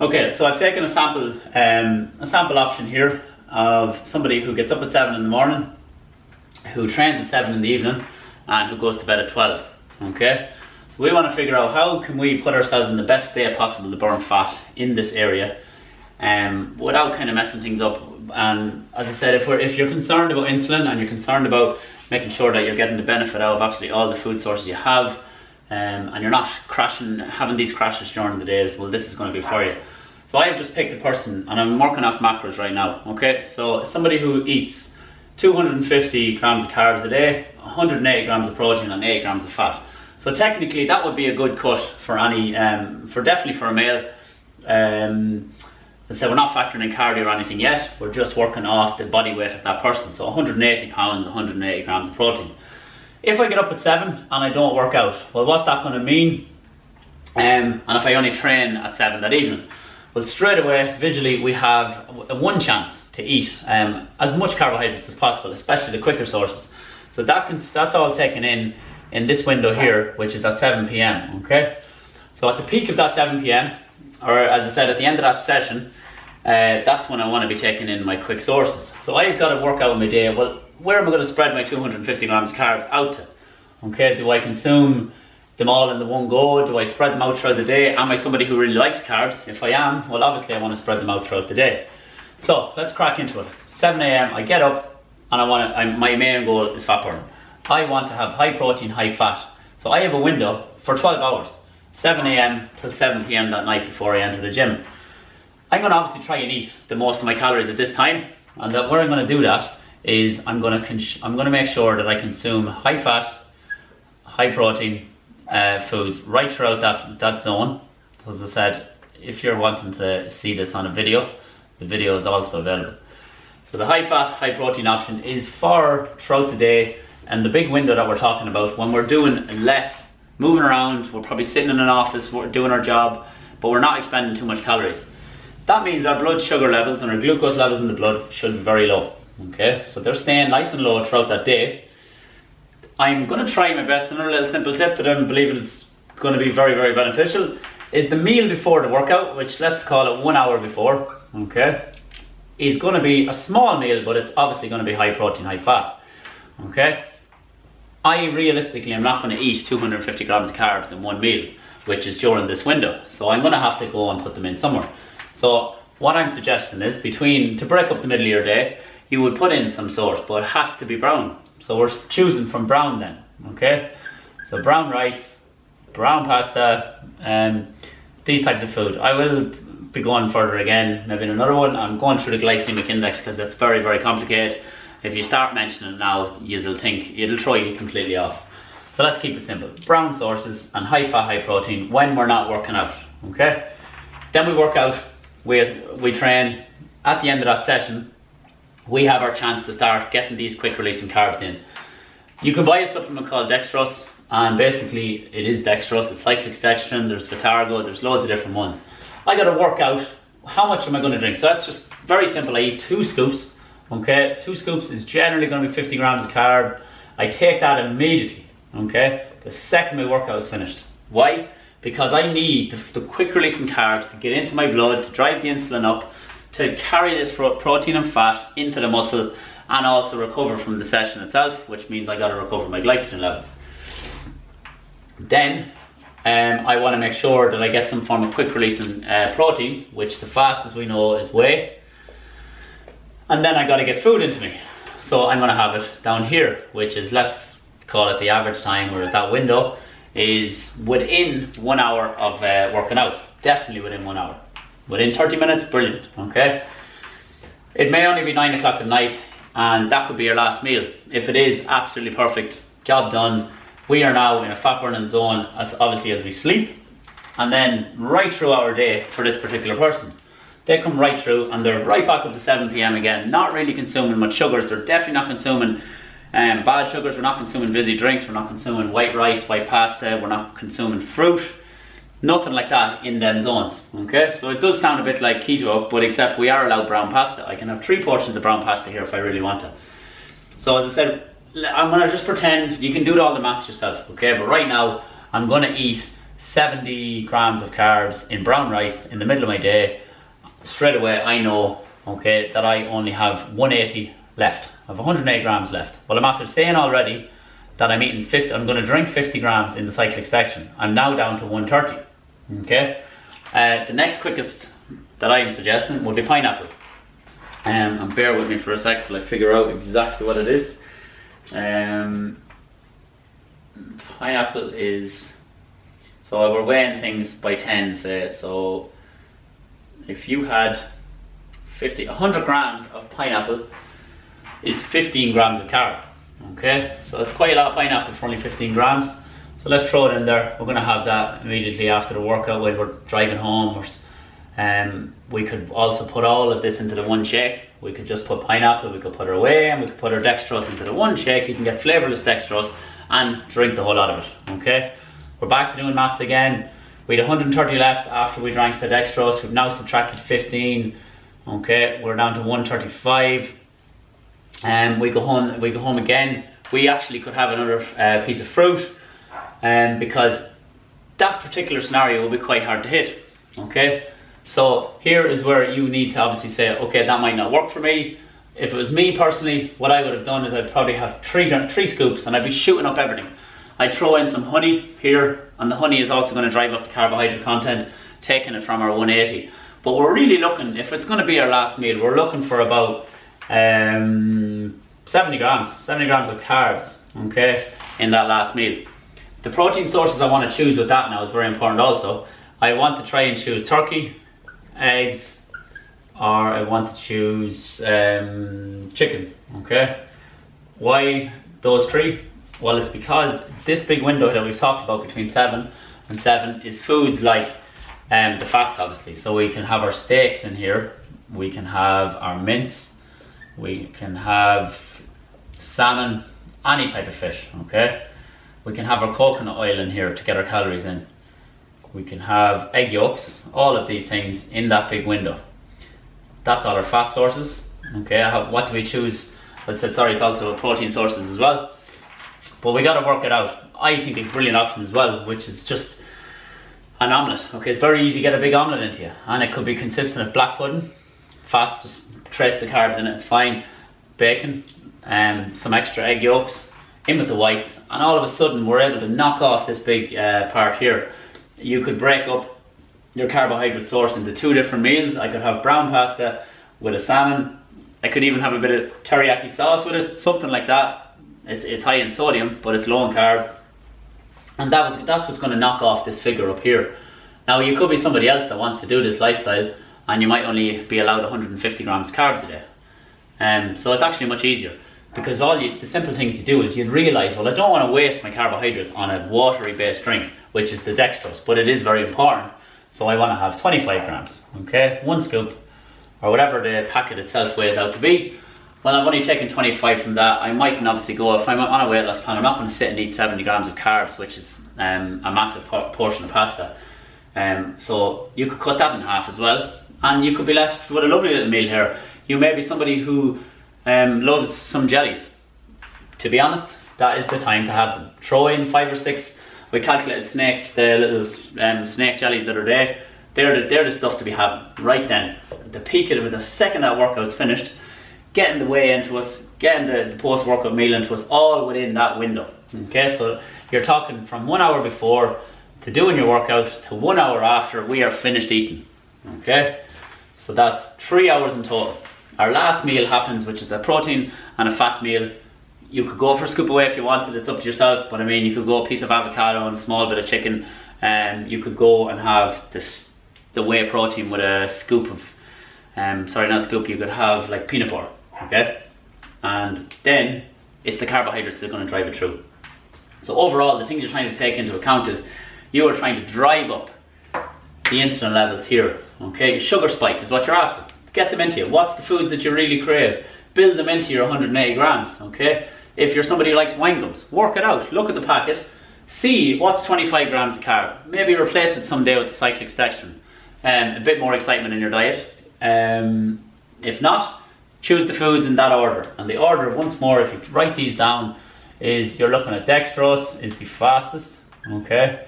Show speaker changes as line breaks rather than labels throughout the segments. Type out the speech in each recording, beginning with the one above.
Okay, so I've taken a sample option here of somebody who gets up at 7 in the morning, who trains at 7 in the evening, and who goes to bed at 12. Okay, so we want to figure out how can we put ourselves in the best state possible to burn fat in this area, without kind of messing things up. And as I said, if you're concerned about insulin and you're concerned about making sure that you're getting the benefit out of absolutely all the food sources you have, and you're not having these crashes during the days, well, this is going to be for you. So I have just picked a person, and I'm working off macros right now. Okay, so somebody who eats 250 grams of carbs a day, 180 grams of protein, and 8 grams of fat. So technically, that would be a good cut for any, definitely for a male. So we're not factoring in cardio or anything yet. We're just working off the body weight of that person. So 180 pounds, 180 grams of protein. If I get up at 7 and I don't work out, well, what's that going to mean? And if I only train at 7 that evening, well, straight away, visually, we have one chance to eat as much carbohydrates as possible, especially the quicker sources. So that's all taken in this window here, which is at 7 p.m. Okay. So at the peak of that 7 p.m. or as I said, at the end of that session, that's when I want to be taking in my quick sources. So I've got to work out my day. Well, where am I going to spread my 250 grams of carbs out to? Okay, do I consume them all in the one go? Do I spread them out throughout the day? Am I somebody who really likes carbs? If I am, well, obviously I want to spread them out throughout the day. So let's crack into it. 7 a.m. I get up and my main goal is fat burn. I want to have high protein, high fat. So I have a window for 12 hours. 7 a.m. till 7 p.m. that night before I enter the gym. I'm going to obviously try and eat the most of my calories at this time, and where I'm going to do that is I'm going to make sure that I consume high fat, high protein foods right throughout that zone. As I said, if you're wanting to see this on a video, the video is also available. So the high fat, high protein option is for throughout the day, and the big window that we're talking about when we're doing less moving around, we're probably sitting in an office, we're doing our job, but we're not expending too much calories. That means our blood sugar levels and our glucose levels in the blood should be very low. Okay, so they're staying nice and low throughout that day. I'm going to try my best. Another little simple tip that I believe is going to be very, very beneficial is the meal before the workout, which let's call it 1 hour before, okay, is going to be a small meal, but it's obviously going to be high protein, high fat. Okay, I realistically am not going to eat 250 grams of carbs in one meal, which is during this window. So I'm going to have to go and put them in somewhere. So what I'm suggesting is to break up the middle of your day, you would put in some source, but it has to be brown. So we're choosing from brown then, okay? So brown rice, brown pasta, these types of food. I will be going further again, maybe in another one. I'm going through the glycemic index because it's very, very complicated. If you start mentioning it now, you'll throw you completely off. So let's keep it simple. Brown sources and high fat, high protein when we're not working out, okay? Then we work out, we train. At the end of that session, we have our chance to start getting these quick releasing carbs in. You can buy a supplement called dextrose, and basically it is dextrose, it's cyclic dextrin, there's Vitargo, there's loads of different ones. I gotta work out how much am I gonna drink. So that's just very simple. I eat 2 scoops, okay? 2 scoops is generally gonna be 50 grams of carb. I take that immediately, okay? The second my workout is finished. Why? Because I need the quick releasing carbs to get into my blood, to drive the insulin up, to carry this protein and fat into the muscle, and also recover from the session itself, which means I got to recover my glycogen levels. Then I want to make sure that I get some form of quick releasing protein, which the fastest we know is whey, and then I got to get food into me. So I'm going to have it down here, which is, let's call it the average time, whereas that window is within 1 hour of working out. Definitely within 1 hour. Within 30 minutes, brilliant, okay? It may only be 9 o'clock at night, and that could be your last meal. If it is, absolutely perfect, job done. We are now in a fat burning zone, obviously as we sleep, and then right through our day for this particular person. They come right through and they're right back up to 7 p.m. again, not really consuming much sugars. They're definitely not consuming bad sugars. We're not consuming fizzy drinks. We're not consuming white rice, white pasta. We're not consuming fruit. Nothing like that in them zones, okay? So it does sound a bit like keto, but except we are allowed brown pasta. I can have 3 portions of brown pasta here if I really want to. So as I said, I'm gonna just pretend, you can do all the maths yourself, okay? But right now, I'm gonna eat 70 grams of carbs in brown rice in the middle of my day, straight away I know, okay, that I only have 180 left. I have 180 grams left. Well, I'm after saying already that I'm eating 50, I'm going to drink 50 grams in the cyclic section. I'm now down to 130, okay? The next quickest that I'm suggesting would be pineapple. And bear with me for a sec till I figure out exactly what it is. Pineapple is, so we're weighing things by 10, say, so if you had 100 grams of pineapple is 15 grams of carb, okay? So it's quite a lot of pineapple for only 15 grams. So let's throw it in there. We're going to have that immediately after the workout when we're driving home. We could also put all of this into the one shake. We could just put pineapple, we could put our whey, and we could put our dextrose into the one shake. You can get flavourless dextrose and drink the whole lot of it, okay? We're back to doing maths again. We had 130 left after we drank the dextrose. We've now subtracted 15, okay? We're down to 135. And we go home again. We actually could have another piece of fruit, because that particular scenario will be quite hard to hit, okay? So here is where you need to obviously say, okay, that might not work for me. If it was me personally, what I would have done is I'd probably have three scoops and I'd be shooting up everything. I'd throw in some honey here, and the honey is also going to drive up the carbohydrate content, taking it from our 180. But we're really looking, if it's going to be our last meal, we're looking for about 70 grams of carbs, okay, in that last meal. The protein sources I want to choose with that now is very important also. I want to try and choose turkey, eggs, or I want to choose chicken, okay? Why those three? Well, it's because this big window that we've talked about between 7 and 7 is foods like the fats, obviously. So we can have our steaks in here, we can have our mince, we can have salmon, any type of fish, okay? We can have our coconut oil in here to get our calories in. We can have egg yolks, all of these things in that big window. That's all our fat sources, okay? What do we choose? I said, sorry, it's also our protein sources as well. But we got to work it out. I think a brilliant option as well, which is just an omelette, okay? It's very easy to get a big omelette into you. And it could be consistent of black pudding, fats, just trace the carbs in it, it's fine. Bacon, some extra egg yolks, in with the whites, and all of a sudden we're able to knock off this big part here. You could break up your carbohydrate source into 2 different meals. I could have brown pasta with a salmon. I could even have a bit of teriyaki sauce with it, something like that. It's high in sodium, but it's low in carb. And that's what's going to knock off this figure up here. Now, you could be somebody else that wants to do this lifestyle, and you might only be allowed 150 grams carbs a day. So it's actually much easier, because the simple things you do is you'd realise, well, I don't want to waste my carbohydrates on a watery based drink, which is the dextrose, but it is very important. So I want to have 25 grams, okay? 1 scoop, or whatever the packet itself weighs out to be. Well, I've only taken 25 from that. I mightn't obviously go, if I'm on a weight loss plan, I'm not going to sit and eat 70 grams of carbs, which is a massive portion of pasta. So you could cut that in half as well, and you could be left with a lovely little meal here. You may be somebody who loves some jellies. To be honest, that is the time to have them. Throw in 5 or 6. We calculated the little snake jellies that are there. They're the stuff to be having right then. The peak of it, the second that workout's finished, getting the whey into us, getting the post-workout meal into us, all within that window. Okay, so you're talking from 1 hour before to doing your workout to 1 hour after we are finished eating. Okay, so that's 3 hours in total. Our last meal happens, which is a protein and a fat meal. You could go for a scoop away if you wanted, it's up to yourself, but I mean, you could go a piece of avocado and a small bit of chicken, and you could go and have the whey protein with a scoop of, sorry, not a scoop, you could have like peanut butter, okay? And then it's the carbohydrates that are going to drive it through. So overall, the things you're trying to take into account is you are trying to drive up the insulin levels here, okay? Sugar spike is what you're after. Get them into you. What's the foods that you really crave? Build them into your 180 grams, okay? If you're somebody who likes wine gums, work it out. Look at the packet. See what's 25 grams of carb. Maybe replace it someday with the cyclic section. A bit more excitement in your diet. If not, choose the foods in that order. And the order, once more, if you write these down, is you're looking at dextrose is the fastest, okay?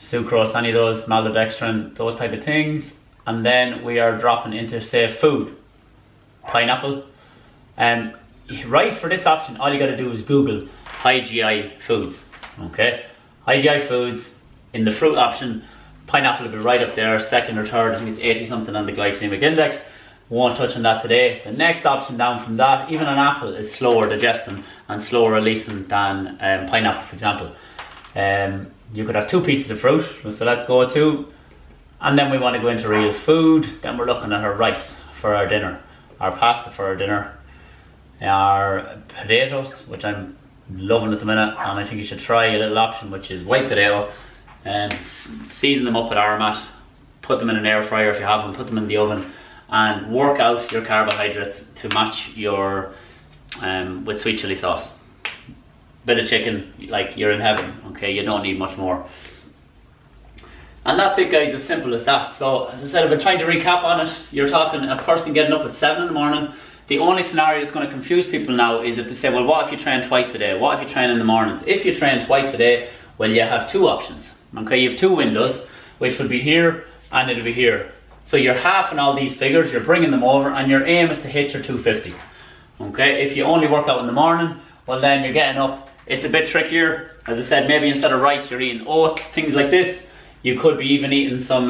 sucrose, any of those, maltodextrin, those type of things. And then we are dropping into, say, food. Pineapple. Right, for this option, all you got to do is Google high GI foods. Okay, high GI foods, in the fruit option, pineapple will be right up there, second or third. I think it's 80 something on the glycemic index. Won't touch on that today. The next option down from that, even an apple, is slower digesting and slower releasing than pineapple, for example. You could have 2 pieces of fruit, so let's go with 2. And then we want to go into real food. Then we're looking at our rice for our dinner, our pasta for our dinner, our potatoes, which I'm loving at the minute, and I think you should try a little option which is white potato, and season them up with aromat, put them in an air fryer if you have them, put them in the oven, and work out your carbohydrates to match your with sweet chili sauce. Bit of chicken, like you're in heaven. Okay, you don't need much more. And that's it, guys, as simple as that. So as I said, I've been trying to recap on it. You're talking a person getting up at 7 in the morning. The only scenario that's going to confuse people now is if they say, well, what if you train twice a day? What if you train in the mornings? If you train twice a day, well, you have 2 options. Okay, you have 2 windows, which would be here and it'll be here. So you're halving all these figures, you're bringing them over, and your aim is to hit your 250. Okay, if you only work out in the morning, well then you're getting up. It's a bit trickier. As I said, maybe instead of rice, you're eating oats, things like this. You could be even eating some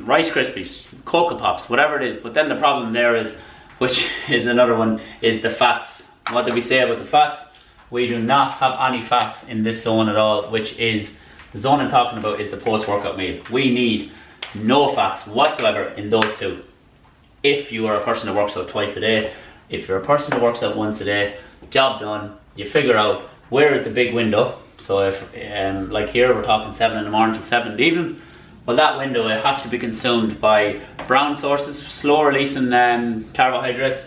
Rice Krispies, Cocoa Pops, whatever it is. But then the problem there is, which is another one, is the fats. What did we say about the fats? We do not have any fats in this zone at all, which is, the zone I'm talking about is the post-workout meal. We need no fats whatsoever in those 2. If you are a person that works out twice a day, if you're a person that works out once a day, job done. You figure out where is the big window. So if, like here, we're talking 7 in the morning till 7 in the evening. Well, that window, it has to be consumed by brown sources, slow releasing carbohydrates,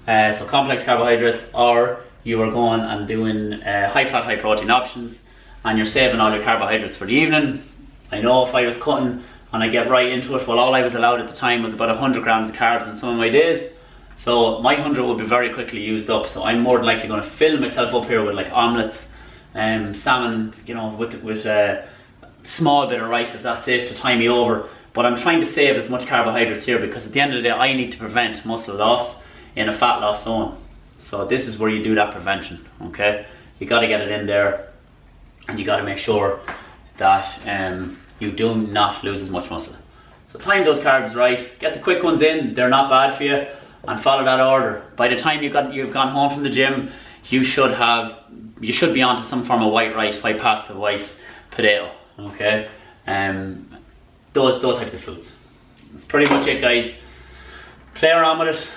so complex carbohydrates, or you are going and doing high fat, high protein options, and you're saving all your carbohydrates for the evening. I know if I was cutting and I get right into it, well, all I was allowed at the time was about 100 grams of carbs in some of my days. So my 100 would be very quickly used up. So I'm more than likely going to fill myself up here with like omelets, salmon, you know, with a small bit of rice if that's it to tie me over. But I'm trying to save as much carbohydrates here because at the end of the day I need to prevent muscle loss in a fat loss zone. So this is where you do that prevention, okay? You got to get it in there, and you got to make sure that you do not lose as much muscle. So time those carbs right, get the quick ones in, they're not bad for you, and follow that order. By the time you've gone home from the gym, you should be onto some form of white rice, white pasta, white potato, okay? Those types of foods. That's pretty much it, guys. Play around with it,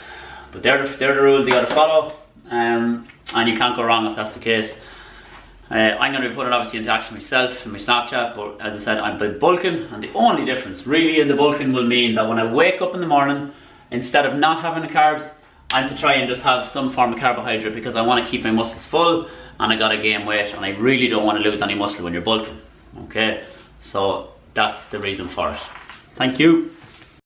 but they're the rules you got to follow, and you can't go wrong if that's the case. I'm going to be putting it obviously into action myself in my Snapchat, but as I said, I'm bulking, and the only difference really in the bulking will mean that when I wake up in the morning, instead of not having the carbs, I'm to try and just have some form of carbohydrate because I want to keep my muscles full and I got to gain weight, and I really don't want to lose any muscle when you're bulking. Okay, so that's the reason for it. Thank you.